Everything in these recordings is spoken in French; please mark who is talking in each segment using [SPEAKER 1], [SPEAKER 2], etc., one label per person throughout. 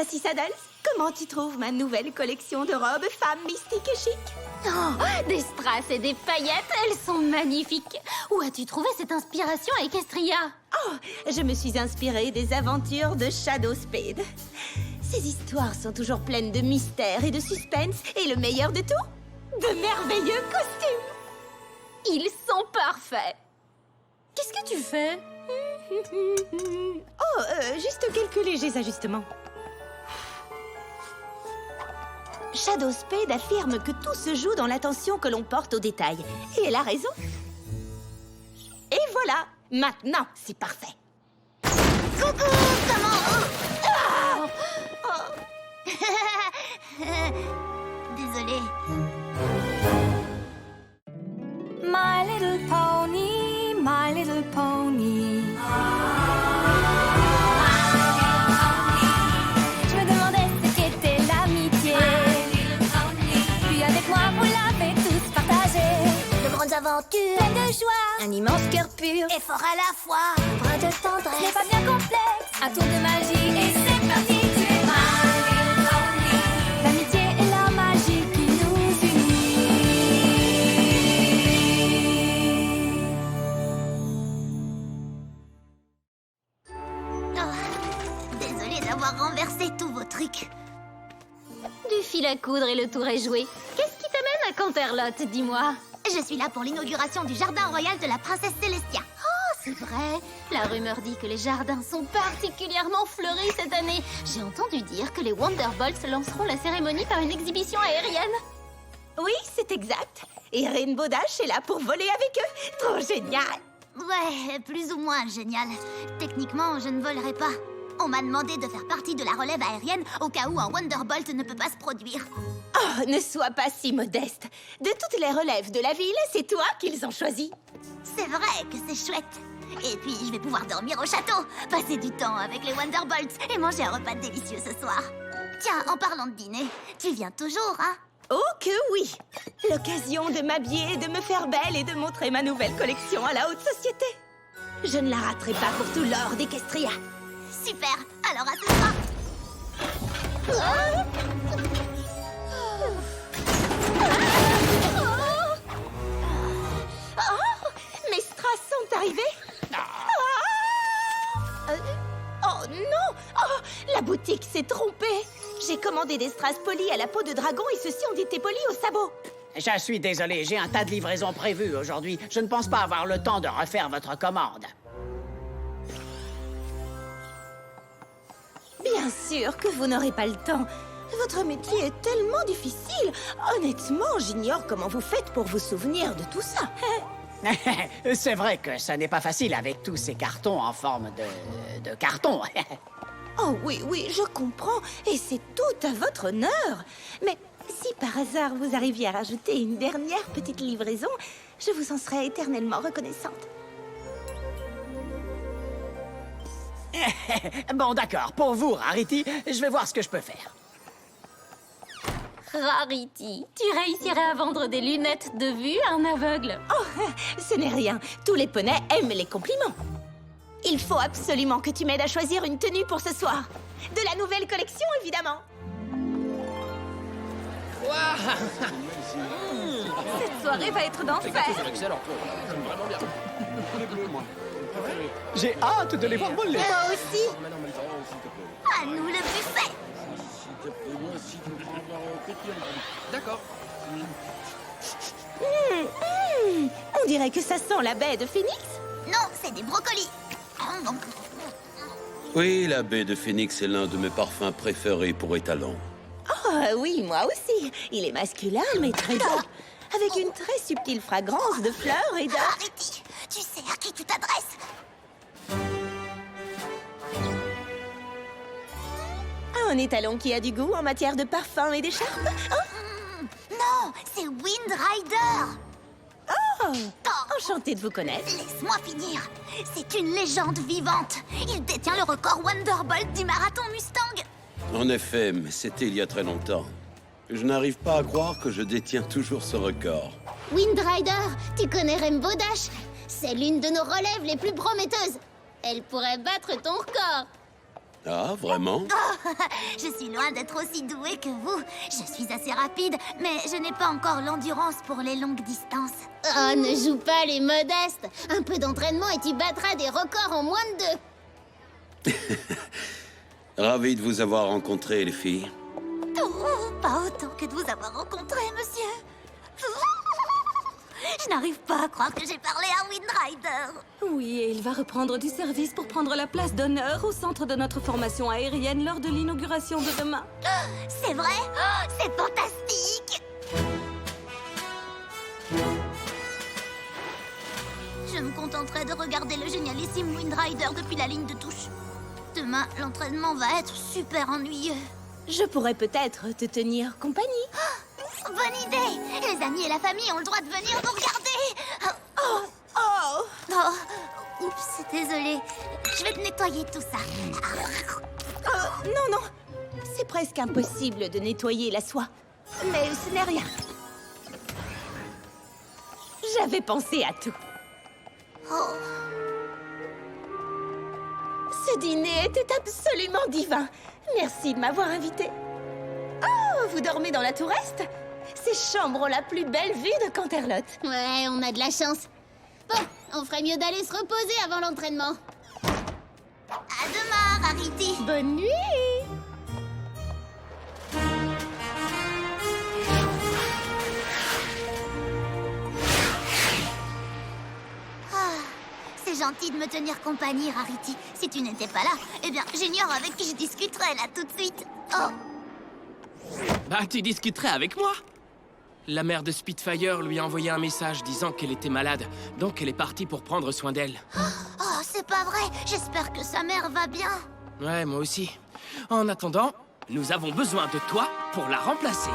[SPEAKER 1] Sassy Saddles, comment tu trouves ma nouvelle collection de robes femmes mystiques et chic?
[SPEAKER 2] Oh, des strass et des paillettes, elles sont magnifiques. Où as-tu trouvé cette inspiration à Equestria?
[SPEAKER 1] Oh, je me suis inspirée des aventures de Shadow Spade. Ces histoires sont toujours pleines de mystères et de suspense, et le meilleur de tout, de merveilleux costumes.
[SPEAKER 2] Ils sont parfaits. Qu'est-ce que tu fais?
[SPEAKER 1] Oh, juste quelques légers ajustements. Shadow Spade affirme que tout se joue dans l'attention que l'on porte aux détails. Et elle a raison. Et voilà, maintenant c'est parfait.
[SPEAKER 3] Coucou, comment... Désolée.
[SPEAKER 4] My little pony, my little pony. Je me demandais ce qu'était l'amitié. Puis avec moi, vous l'avez tous partagé.
[SPEAKER 3] De grandes aventures,
[SPEAKER 4] Pleine de joie,
[SPEAKER 3] un immense cœur pur,
[SPEAKER 4] et fort à la fois.
[SPEAKER 3] un brin de
[SPEAKER 4] Ce
[SPEAKER 3] tendresse.
[SPEAKER 4] n'est pas bien complexe, un tour de magie, et c'est parti. Tu es my little pony. L'amitié et la magie qui nous unit.
[SPEAKER 3] Oh, désolée d'avoir renversé tous vos trucs.
[SPEAKER 2] Du fil à coudre et le tour est joué. Qu'est-ce qui t'amène à Canterlot, dis-moi?
[SPEAKER 3] Je suis là pour l'inauguration du jardin royal de la princesse Célestia.
[SPEAKER 2] Oh, c'est vrai. La rumeur dit que les jardins sont particulièrement fleuris cette année. J'ai entendu dire que les Wonderbolts lanceront la cérémonie par une exhibition aérienne.
[SPEAKER 1] Oui, c'est exact. Et Rainbow Dash est là pour voler avec eux. Trop génial.
[SPEAKER 3] Ouais, plus ou moins génial. Techniquement, je ne volerai pas. On m'a demandé de faire partie de la relève aérienne au cas où un Wonderbolt ne peut pas se produire.
[SPEAKER 1] Oh, ne sois pas si modeste. De toutes les relèves de la ville, c'est toi qu'ils ont choisi.
[SPEAKER 3] C'est vrai que c'est chouette. Et puis, je vais pouvoir dormir au château, passer du temps avec les Wonderbolts et manger un repas délicieux ce soir. Tiens, en parlant de dîner, tu viens toujours, hein?
[SPEAKER 1] Oh que oui. L'occasion de m'habiller, de me faire belle et de montrer ma nouvelle collection à la haute société. Je ne la raterai pas pour tout l'or d'Equestria.
[SPEAKER 3] Super, alors à ce soir.
[SPEAKER 1] Mes strass sont arrivés. Oh non. Oh, la boutique s'est trompée. J'ai commandé des strass polis à la peau de dragon et ceux-ci ont été polis au sabot.
[SPEAKER 5] Je suis désolé, j'ai un tas de livraisons prévues aujourd'hui. Je ne pense pas avoir le temps de refaire votre commande.
[SPEAKER 1] Bien sûr que vous n'aurez pas le temps. Votre métier est tellement difficile. Honnêtement, j'ignore comment vous faites pour vous souvenir de tout ça.
[SPEAKER 5] C'est vrai que ça n'est pas facile avec tous ces cartons en forme de carton.
[SPEAKER 1] Oh oui, oui, je comprends. Et c'est tout à votre honneur. Mais si par hasard vous arriviez à rajouter une dernière petite livraison, je vous en serais éternellement reconnaissante.
[SPEAKER 5] Bon, d'accord. Pour vous, Rarity, je vais voir ce que je peux faire.
[SPEAKER 2] Rarity, tu réussirais à vendre des lunettes de vue à un aveugle?
[SPEAKER 1] Oh, ce n'est rien. Tous les poneys aiment les compliments. Il faut absolument que tu m'aides à choisir une tenue pour ce soir. De la nouvelle collection, évidemment.
[SPEAKER 4] Cette soirée va être d'enfer.
[SPEAKER 5] J'ai hâte de les voir voler.
[SPEAKER 1] Moi aussi.
[SPEAKER 3] À nous le buffet.
[SPEAKER 6] D'accord.
[SPEAKER 1] On dirait que ça sent la baie de Phoenix.
[SPEAKER 3] Non, c'est des brocolis.
[SPEAKER 7] Oui, la baie de Phoenix est l'un de mes parfums préférés pour étalon.
[SPEAKER 1] Oh oui, moi aussi. Il est masculin, mais très beau. Avec une très subtile fragrance de fleurs et de...
[SPEAKER 3] Rarity, tu sais à qui tu t'adresses?
[SPEAKER 1] Un étalon qui a du goût en matière de parfum et d'écharpe. Hein?
[SPEAKER 3] Non, c'est Wind Rider.
[SPEAKER 1] Oh, enchantée de vous connaître.
[SPEAKER 3] Laisse-moi finir. C'est une légende vivante. Il détient le record Wonderbolt du marathon Mustang.
[SPEAKER 7] En effet, mais c'était il y a très longtemps. Je n'arrive pas à croire que je détiens toujours ce record.
[SPEAKER 3] Wind Rider, tu connais Rainbow Dash? C'est l'une de nos relèves les plus prometteuses. Elle pourrait battre ton record.
[SPEAKER 7] Ah, vraiment?
[SPEAKER 3] Je suis loin d'être aussi douée que vous. Je suis assez rapide, mais je n'ai pas encore l'endurance pour les longues distances.
[SPEAKER 2] Oh, ne joue pas les modestes. Un peu d'entraînement et tu battras des records en moins de 2.
[SPEAKER 7] Ravi de vous avoir rencontré, les filles.
[SPEAKER 3] Oh, pas autant que de vous avoir rencontré, monsieur. Je n'arrive pas à croire que j'ai parlé à Windrider.
[SPEAKER 4] Oui, et il va reprendre du service pour prendre la place d'honneur au centre de notre formation aérienne lors de l'inauguration de demain.
[SPEAKER 3] C'est vrai? C'est fantastique! Je me contenterai de regarder le génialissime Windrider depuis la ligne de touche. Demain, l'entraînement va être super ennuyeux.
[SPEAKER 1] Je pourrais peut-être te tenir compagnie.
[SPEAKER 3] Bonne idée! Les amis et la famille ont le droit de venir nous regarder!
[SPEAKER 1] Oh!
[SPEAKER 3] Oh, oups, désolée. Je vais te nettoyer tout ça.
[SPEAKER 1] Oh, non, non! C'est presque impossible de nettoyer la soie. Mais ce n'est rien. J'avais pensé à tout.
[SPEAKER 3] Oh,
[SPEAKER 1] Ce dîner était absolument divin. Merci de m'avoir invité. Oh, vous dormez dans la tour Est? Ces chambres ont la plus belle vue de Canterlot.
[SPEAKER 2] Ouais, on a de la chance. Bon, on ferait mieux d'aller se reposer avant l'entraînement.
[SPEAKER 3] à demain, Rarity.
[SPEAKER 1] Bonne nuit!
[SPEAKER 3] C'est gentil de me tenir compagnie, Rarity. Si tu n'étais pas là, eh bien, j'ignore avec qui je discuterais là tout de suite. Oh,
[SPEAKER 6] Bah, tu discuterais avec moi. La mère de Spitfire lui a envoyé un message disant qu'elle était malade, donc elle est partie pour prendre soin d'elle.
[SPEAKER 3] oh, c'est pas vrai. J'espère que sa mère va bien.
[SPEAKER 6] Ouais, moi aussi. En attendant, nous avons besoin de toi pour la remplacer.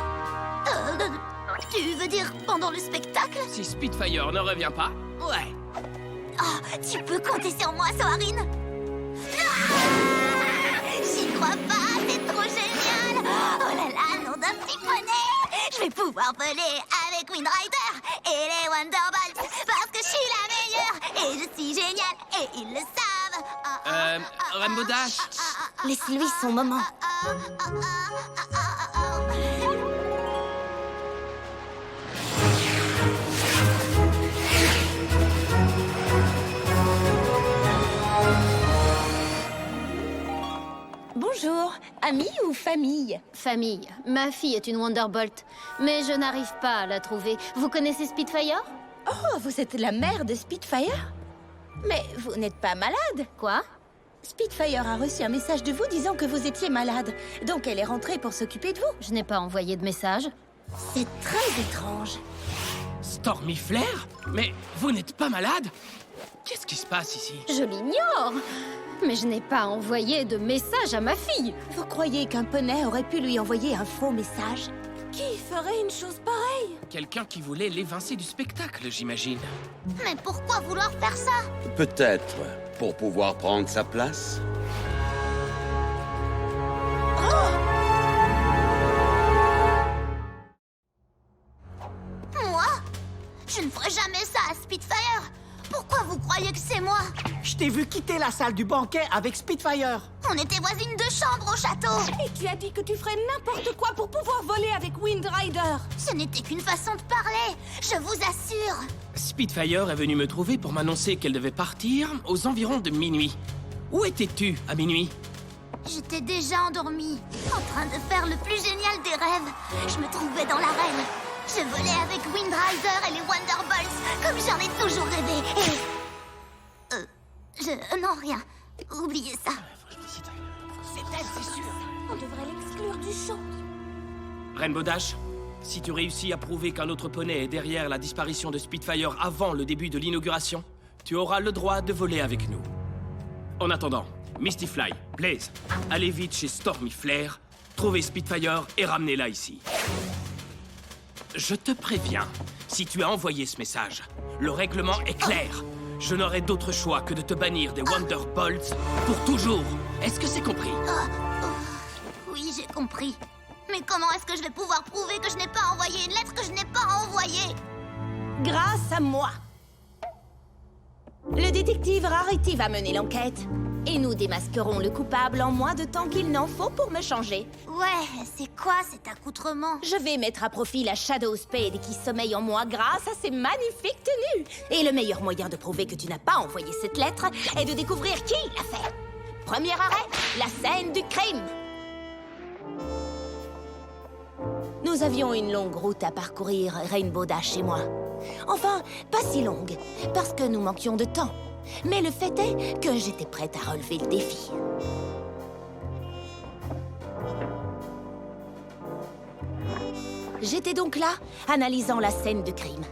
[SPEAKER 3] Tu veux dire pendant le spectacle?
[SPEAKER 6] Si Spitfire ne revient pas, ouais.
[SPEAKER 3] Oh, tu peux compter sur moi, Soarine. J'y crois pas, c'est trop génial. Oh là là, nom d'un petit poney. Je vais pouvoir voler avec Windrider et les Wonderbolts parce que je suis la meilleure et je suis géniale et ils le savent.
[SPEAKER 6] Rainbow Dash.
[SPEAKER 1] Laisse-lui son moment. Bonjour, amis ou famille?
[SPEAKER 2] Famille, ma fille est une Wonderbolt, mais je n'arrive pas à la trouver. Vous connaissez Spitfire?
[SPEAKER 1] Oh, vous êtes la mère de Spitfire? Mais vous n'êtes pas malade?
[SPEAKER 2] Quoi?
[SPEAKER 1] Spitfire a reçu un message de vous disant que vous étiez malade. Donc elle est rentrée pour s'occuper de vous.
[SPEAKER 2] Je n'ai pas envoyé de message.
[SPEAKER 1] C'est très étrange.
[SPEAKER 6] Stormy Flair? Mais vous n'êtes pas malade? Qu'est-ce qui se passe ici?
[SPEAKER 2] Je l'ignore. Mais je n'ai pas envoyé de message à ma fille.
[SPEAKER 1] Vous croyez qu'un poney aurait pu lui envoyer un faux message?
[SPEAKER 4] Qui ferait une chose pareille?
[SPEAKER 6] Quelqu'un qui voulait l'évincer du spectacle, j'imagine.
[SPEAKER 3] Mais pourquoi vouloir faire ça?
[SPEAKER 7] Peut-être pour pouvoir prendre sa place.
[SPEAKER 3] Moi? Je ne ferai jamais ça à Spitfire. Pourquoi vous croyez que c'est moi?
[SPEAKER 5] Je t'ai vu quitter la salle du banquet avec Spitfire.
[SPEAKER 3] On était voisines de chambre au château.
[SPEAKER 4] Et tu as dit que tu ferais n'importe quoi pour pouvoir voler avec Windrider.
[SPEAKER 3] Ce n'était qu'une façon de parler, je vous assure.
[SPEAKER 6] Spitfire est venue me trouver pour m'annoncer qu'elle devait partir aux environs de minuit. Où étais-tu à minuit?
[SPEAKER 3] J'étais déjà endormie, en train de faire le plus génial des rêves. Je me trouvais dans l'arène. Je volais avec Windrider et les Wonderbolts, comme j'en ai toujours rêvé. Et... non, rien. Oubliez ça.
[SPEAKER 4] On devrait l'exclure du show.
[SPEAKER 6] Rainbow Dash, si tu réussis à prouver qu'un autre poney est derrière la disparition de Spitfire avant le début de l'inauguration, tu auras le droit de voler avec nous. En attendant, Misty Fly, Blaze, allez vite chez Stormy Flair, trouvez Spitfire et ramenez-la ici. Je te préviens, si tu as envoyé ce message, le règlement est clair. Je n'aurai d'autre choix que de te bannir des Wonderbolts pour toujours. Est-ce que c'est compris?
[SPEAKER 3] Oui, j'ai compris. Mais comment est-ce que je vais pouvoir prouver que je n'ai pas envoyé une lettre que je n'ai pas envoyée?
[SPEAKER 1] Grâce à moi. Le détective Rarity va mener l'enquête. Et nous démasquerons le coupable en moins de temps qu'il n'en faut pour me changer.
[SPEAKER 3] Ouais, c'est quoi cet accoutrement?
[SPEAKER 1] Je vais mettre à profit la Shadow Spade qui sommeille en moi grâce à ces magnifiques tenues. Et le meilleur moyen de prouver que tu n'as pas envoyé cette lettre est de découvrir qui l'a fait. Premier arrêt, la scène du crime. Nous avions une longue route à parcourir, Rainbow Dash et moi. Enfin, pas si longue, parce que nous manquions de temps. Mais le fait est que j'étais prête à relever le défi. J'étais donc là, analysant la scène de crime,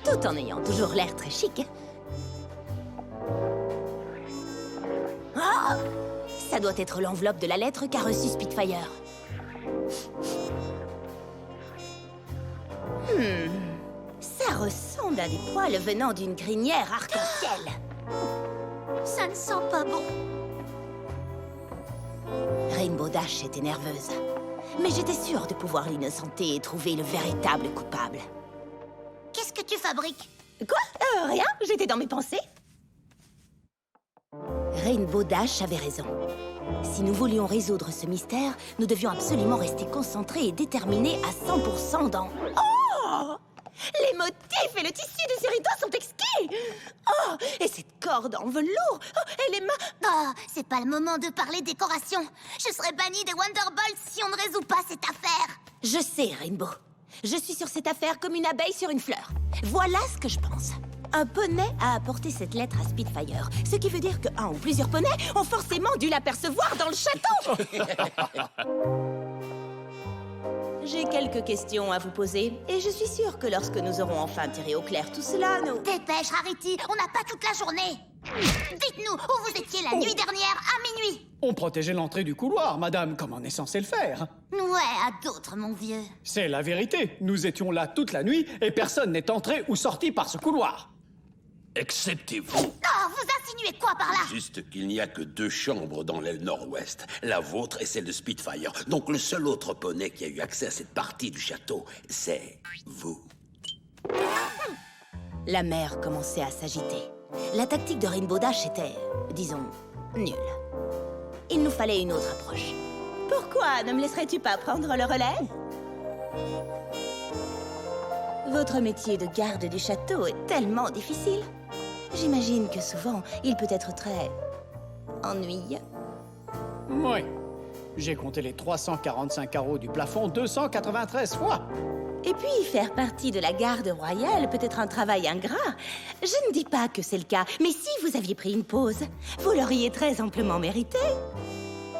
[SPEAKER 1] tout en ayant toujours l'air très chic. Ah! Ça doit être l'enveloppe de la lettre qu'a reçue Spitfire. Ça ressemble à des poils venant d'une crinière arc-en-ciel.
[SPEAKER 3] Ça ne sent pas bon.
[SPEAKER 1] Rainbow Dash était nerveuse. Mais j'étais sûre de pouvoir l'innocenter et trouver le véritable coupable.
[SPEAKER 3] Qu'est-ce que tu fabriques?
[SPEAKER 1] Quoi? Rien, j'étais dans mes pensées. Rainbow Dash avait raison. Si nous voulions résoudre ce mystère, nous devions absolument rester concentrés et déterminés à 100% dans... Oh! Les motifs et le tissu de ces rideaux sont exquis! Oh! Et cette corde en velours! Oh, et les mains...
[SPEAKER 3] Oh, c'est pas le moment de parler décoration. Je serai bannie des Wonderbolts si on ne résout pas cette affaire.
[SPEAKER 1] Je sais, Rainbow. Je suis sur cette affaire comme une abeille sur une fleur. Voilà ce que je pense. Un poney a apporté cette lettre à Spitfire, ce qui veut dire que un ou plusieurs poneys ont forcément dû l'apercevoir dans le château. J'ai quelques questions à vous poser, et je suis sûre que lorsque nous aurons enfin tiré au clair tout cela, nous...
[SPEAKER 3] Dépêche, Rarity, on n'a pas toute la journée. Dites-nous où vous étiez la nuit dernière à minuit.
[SPEAKER 8] On protégeait l'entrée du couloir, madame, comme on est censé le faire.
[SPEAKER 3] Ouais, à d'autres, mon vieux.
[SPEAKER 8] C'est la vérité. Nous étions là toute la nuit et personne n'est entré ou sorti par ce couloir.
[SPEAKER 6] Excepté vous.
[SPEAKER 3] Oh, vous insinuez quoi par là?
[SPEAKER 7] Juste qu'il n'y a que 2 chambres dans l'aile nord-ouest. La vôtre et celle de Spitfire. Donc le seul autre poney qui a eu accès à cette partie du château, c'est vous.
[SPEAKER 1] La mer commençait à s'agiter. La tactique de Rainbow Dash était, disons, nulle. Il nous fallait une autre approche. Pourquoi ne me laisserais-tu pas prendre le relais? Votre métier de garde du château est tellement difficile. J'imagine que souvent, il peut être très... ennuyeux.
[SPEAKER 8] Oui. J'ai compté les 345 carreaux du plafond 293 fois.
[SPEAKER 1] Et puis, faire partie de la garde royale peut être un travail ingrat. Je ne dis pas que c'est le cas, mais si vous aviez pris une pause, vous l'auriez très amplement mérité.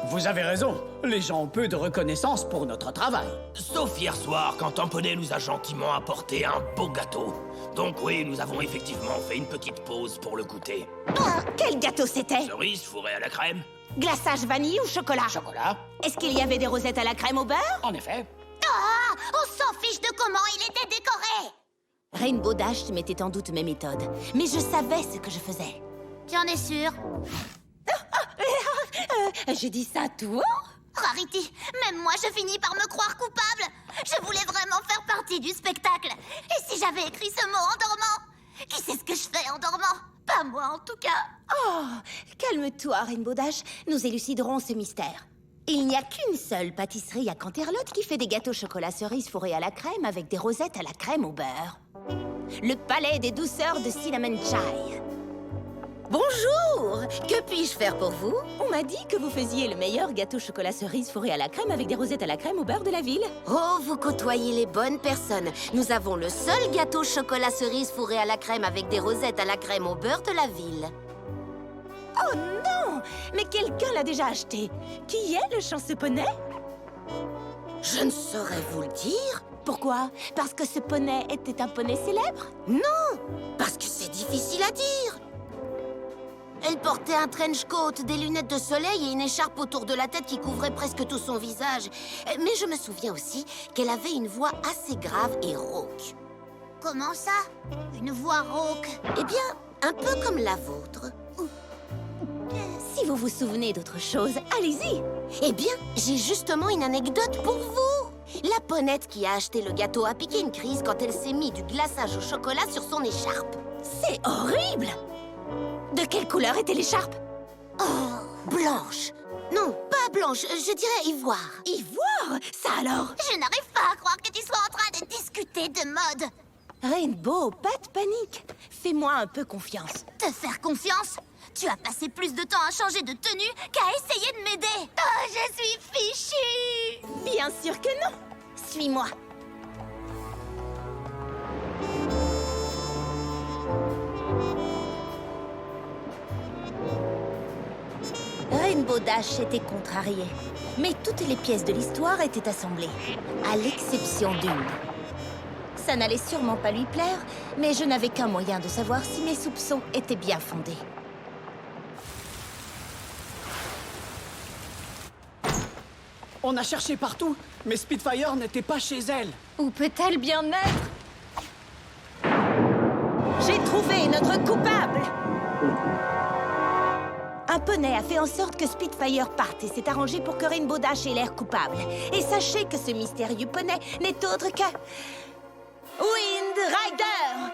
[SPEAKER 8] Vous avez raison. Les gens ont peu de reconnaissance pour notre travail.
[SPEAKER 6] Sauf hier soir, quand un poney nous a gentiment apporté un beau gâteau. Donc oui, nous avons effectivement fait une petite pause pour le goûter.
[SPEAKER 1] Oh, quel gâteau c'était?
[SPEAKER 6] Cerise fourrée à la crème.
[SPEAKER 1] Glaçage vanille ou chocolat?
[SPEAKER 8] Chocolat.
[SPEAKER 1] Est-ce qu'il y avait des rosettes à la crème au beurre?
[SPEAKER 8] En effet.
[SPEAKER 3] Ah, on s'en fiche de comment il était décoré.
[SPEAKER 1] Rainbow Dash mettait en doute mes méthodes, mais je savais ce que je faisais.
[SPEAKER 3] Tu en es sûr?
[SPEAKER 1] Je dis ça tout haut?
[SPEAKER 3] Rarity, même moi je finis par me croire coupable. Je voulais vraiment faire partie du spectacle. Et si j'avais écrit ce mot en dormant? Qui sait ce que je fais en dormant? Pas moi en tout cas.
[SPEAKER 1] Oh, calme-toi, Rainbow Dash. Nous éluciderons ce mystère. Il n'y a qu'une seule pâtisserie à Canterlot qui fait des gâteaux chocolat cerise fourrés à la crème avec des rosettes à la crème au beurre. Le palais des douceurs de Cinnamon Chai. Bonjour! Que puis-je faire pour vous? On m'a dit que vous faisiez le meilleur gâteau chocolat cerise fourré à la crème avec des rosettes à la crème au beurre de la ville.
[SPEAKER 9] Oh, vous côtoyez les bonnes personnes. Nous avons le seul gâteau chocolat cerise fourré à la crème avec des rosettes à la crème au beurre de la ville.
[SPEAKER 1] Oh non! Mais quelqu'un l'a déjà acheté. Qui est le chanceux poney?
[SPEAKER 9] Je ne saurais vous le dire.
[SPEAKER 1] Pourquoi? Parce que ce poney était un poney célèbre?
[SPEAKER 9] Non, parce que c'est difficile à dire. Elle portait un trench coat, des lunettes de soleil et une écharpe autour de la tête qui couvrait presque tout son visage. Mais je me souviens aussi qu'elle avait une voix assez grave et rauque.
[SPEAKER 3] Comment ça? Une voix rauque?
[SPEAKER 9] Eh bien, un peu comme la vôtre.
[SPEAKER 1] Si vous vous souvenez d'autre chose, allez-y.
[SPEAKER 9] Eh bien, j'ai justement une anecdote pour vous. La ponette qui a acheté le gâteau a piqué une crise quand elle s'est mis du glaçage au chocolat sur son écharpe.
[SPEAKER 1] C'est horrible! De quelle couleur était l'écharpe?
[SPEAKER 9] Blanche. Non, pas blanche, je dirais ivoire.
[SPEAKER 1] Ivoire? Ça alors?
[SPEAKER 3] Je n'arrive pas à croire que tu sois en train de discuter de mode.
[SPEAKER 1] Rainbow, pas de panique. Fais-moi un peu confiance.
[SPEAKER 3] Te faire confiance? Tu as passé plus de temps à changer de tenue qu'à essayer de m'aider. Oh, je suis fichue.
[SPEAKER 1] Bien sûr que non. Suis-moi. Rainbow Dash était contrariée, mais toutes les pièces de l'histoire étaient assemblées, à l'exception d'une. Ça n'allait sûrement pas lui plaire, mais je n'avais qu'un moyen de savoir si mes soupçons étaient bien fondés.
[SPEAKER 8] On a cherché partout, mais Spitfire n'était pas chez elle.
[SPEAKER 2] Où peut-elle bien être?
[SPEAKER 1] J'ai trouvé notre coupable! Un poney a fait en sorte que Spitfire parte et s'est arrangé pour que Rainbow Dash ait l'air coupable. Et sachez que ce mystérieux poney n'est autre que... Wind Rider!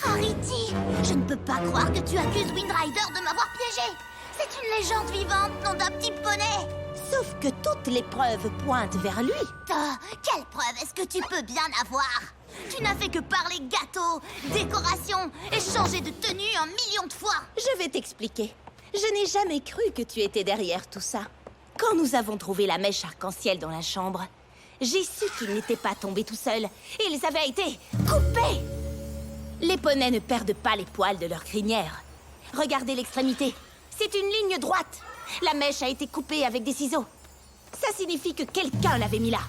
[SPEAKER 3] Rarity, je ne peux pas croire que tu accuses Wind Rider de m'avoir piégé. C'est une légende vivante, nom d'un petit poney.
[SPEAKER 1] Sauf que toutes les preuves pointent vers lui.
[SPEAKER 3] Quelle preuve est-ce que tu peux bien avoir? Tu n'as fait que parler gâteau, décoration et changer de tenue 1 million de fois.
[SPEAKER 1] Je vais t'expliquer. Je n'ai jamais cru que tu étais derrière tout ça. Quand nous avons trouvé la mèche arc-en-ciel dans la chambre, j'ai su qu'ils n'étaient pas tombés tout seuls. Ils avaient été coupés. Les poneys ne perdent pas les poils de leur crinière. Regardez l'extrémité. C'est une ligne droite. La mèche a été coupée avec des ciseaux. Ça signifie que quelqu'un l'avait mis là.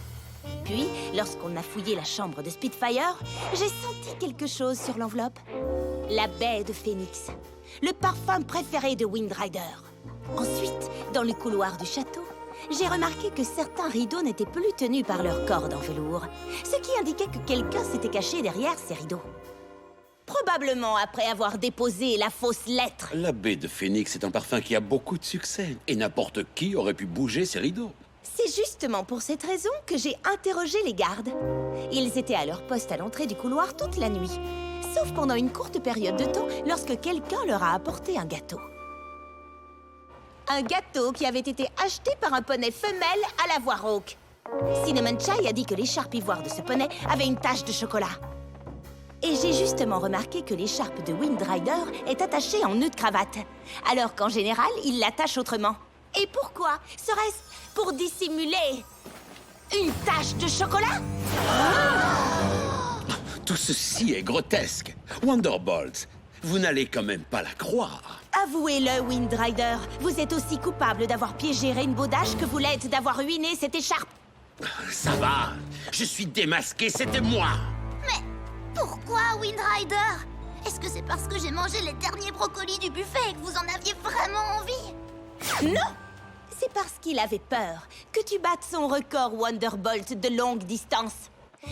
[SPEAKER 1] Puis, lorsqu'on a fouillé la chambre de Spitfire, j'ai senti quelque chose sur l'enveloppe. La baie de Phoenix. Le parfum préféré de Wind Rider. Ensuite, dans le couloir du château, j'ai remarqué que certains rideaux n'étaient plus tenus par leur corde en velours, ce qui indiquait que quelqu'un s'était caché derrière ces rideaux. Probablement après avoir déposé la fausse lettre.
[SPEAKER 7] La baie de Phoenix est un parfum qui a beaucoup de succès. Et n'importe qui aurait pu bouger ses rideaux.
[SPEAKER 1] C'est justement pour cette raison que j'ai interrogé les gardes. Ils étaient à leur poste à l'entrée du couloir toute la nuit, sauf pendant une courte période de temps lorsque quelqu'un leur a apporté un gâteau. Un gâteau qui avait été acheté par un poney femelle à la voix rauque. Cinnamon Chai a dit que l'écharpe ivoire de ce poney avait une tache de chocolat. Et j'ai justement remarqué que l'écharpe de Wind Rider est attachée en nœud de cravate, alors qu'en général, il l'attache autrement. Et pourquoi? Serait-ce pour dissimuler une tache de chocolat?
[SPEAKER 7] Tout ceci est grotesque. Wonderbolt, vous n'allez quand même pas la croire.
[SPEAKER 1] Avouez-le, Wind Rider, vous êtes aussi coupable d'avoir piégé Rainbow Dash que vous l'êtes d'avoir ruiné cette écharpe.
[SPEAKER 7] Ça va, je suis démasqué, c'était moi.
[SPEAKER 3] Mais pourquoi Wind Rider? Est-ce que c'est parce que j'ai mangé les derniers brocolis du buffet et que vous en aviez vraiment envie?
[SPEAKER 1] Non! C'est parce qu'il avait peur que tu battes son record Wonderbolt de longue distance.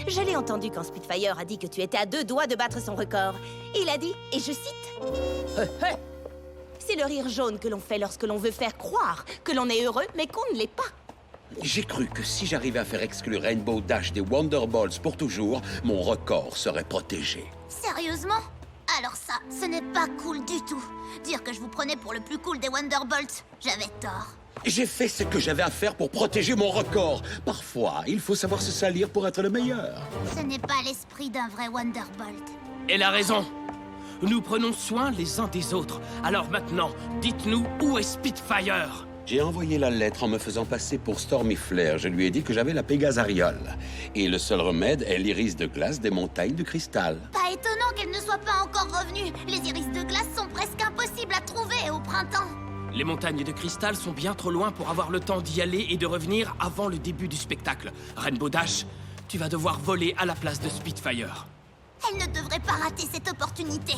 [SPEAKER 1] Je l'ai entendu quand Spitfire a dit que tu étais à 2 doigts de battre son record. Il a dit, et je cite... C'est le rire jaune que l'on fait lorsque l'on veut faire croire que l'on est heureux, mais qu'on ne l'est pas.
[SPEAKER 7] J'ai cru que si j'arrivais à faire exclure Rainbow Dash des Wonderbolts pour toujours, mon record serait protégé.
[SPEAKER 3] Sérieusement? Alors ça, ce n'est pas cool du tout. Dire que je vous prenais pour le plus cool des Wonderbolts, j'avais tort.
[SPEAKER 7] J'ai fait ce que j'avais à faire pour protéger mon record. Parfois, il faut savoir se salir pour être le meilleur.
[SPEAKER 3] Ce n'est pas l'esprit d'un vrai Wonderbolt.
[SPEAKER 6] Elle a raison. Nous prenons soin les uns des autres. Alors maintenant, dites-nous où est Spitfire?
[SPEAKER 7] J'ai envoyé la lettre en me faisant passer pour Stormy Flair. Je lui ai dit que j'avais la Pégase-Ariole. Et le seul remède est l'iris de glace des montagnes de cristal.
[SPEAKER 3] Pas étonnant qu'elle ne soit pas encore revenue. Les iris de glace sont presque impossibles à trouver au printemps.
[SPEAKER 6] Les montagnes de cristal sont bien trop loin pour avoir le temps d'y aller et de revenir avant le début du spectacle. Rainbow Dash, tu vas devoir voler à la place de Spitfire.
[SPEAKER 3] Elle ne devrait pas rater cette opportunité.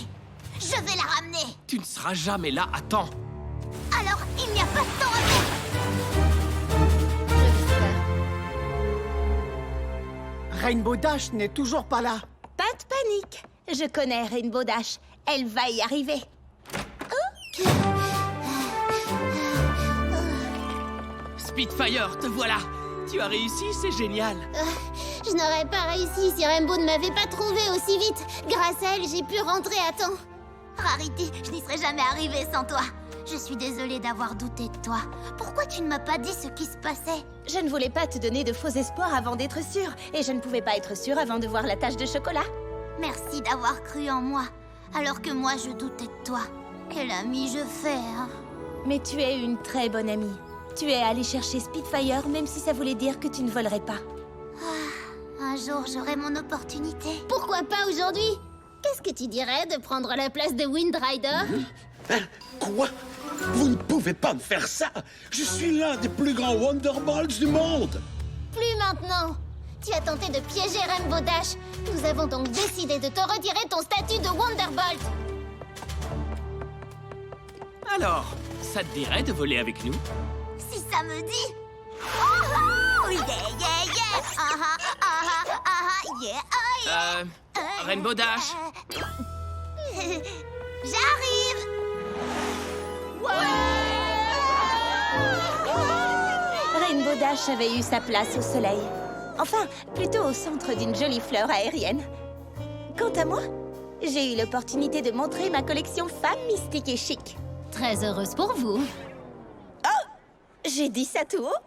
[SPEAKER 3] Je vais la ramener.
[SPEAKER 6] Tu ne seras jamais là à temps.
[SPEAKER 3] Alors, il n'y a pas de temps à perdre.
[SPEAKER 8] Rainbow Dash n'est toujours pas là.
[SPEAKER 1] Pas de panique. Je connais Rainbow Dash. Elle va y arriver.
[SPEAKER 6] Spitfire, te voilà. Tu as réussi, c'est génial.
[SPEAKER 2] Je n'aurais pas réussi si Rainbow ne m'avait pas trouvé aussi vite. Grâce à elle, j'ai pu rentrer à temps.
[SPEAKER 3] Rarity, je n'y serais jamais arrivée sans toi. Je suis désolée d'avoir douté de toi. Pourquoi tu ne m'as pas dit ce qui se passait?
[SPEAKER 1] Je ne voulais pas te donner de faux espoirs avant d'être sûre. Et je ne pouvais pas être sûre avant de voir la tache de chocolat.
[SPEAKER 3] Merci d'avoir cru en moi, alors que moi je doutais de toi. Quel ami je fais, hein?
[SPEAKER 1] Mais tu es une très bonne amie. Tu es allée chercher Spitfire, même si ça voulait dire que tu ne volerais pas.
[SPEAKER 3] Un jour j'aurai mon opportunité.
[SPEAKER 2] Pourquoi pas aujourd'hui? Qu'est-ce que tu dirais de prendre la place de Wind Rider?
[SPEAKER 7] Hein? Quoi? Vous ne pouvez pas me faire ça! Je suis l'un des plus grands Wonderbolts du monde!
[SPEAKER 2] Plus maintenant. Tu as tenté de piéger Rainbow Dash. Nous avons donc décidé de te retirer ton statut de Wonderbolt.
[SPEAKER 6] Alors, ça te dirait de voler avec nous?
[SPEAKER 3] Si ça me dit... Oh, oh, yeah, yeah, yeah! Yeah, oh, yeah!
[SPEAKER 6] Rainbow Dash?
[SPEAKER 3] J'arrive!
[SPEAKER 1] Rainbow Dash avait eu sa place au soleil. Enfin, plutôt au centre d'une jolie fleur aérienne. Quant à moi, j'ai eu l'opportunité de montrer ma collection Femmes mystiques et chic.
[SPEAKER 2] Très heureuse pour vous.
[SPEAKER 1] J'ai dit ça tout haut?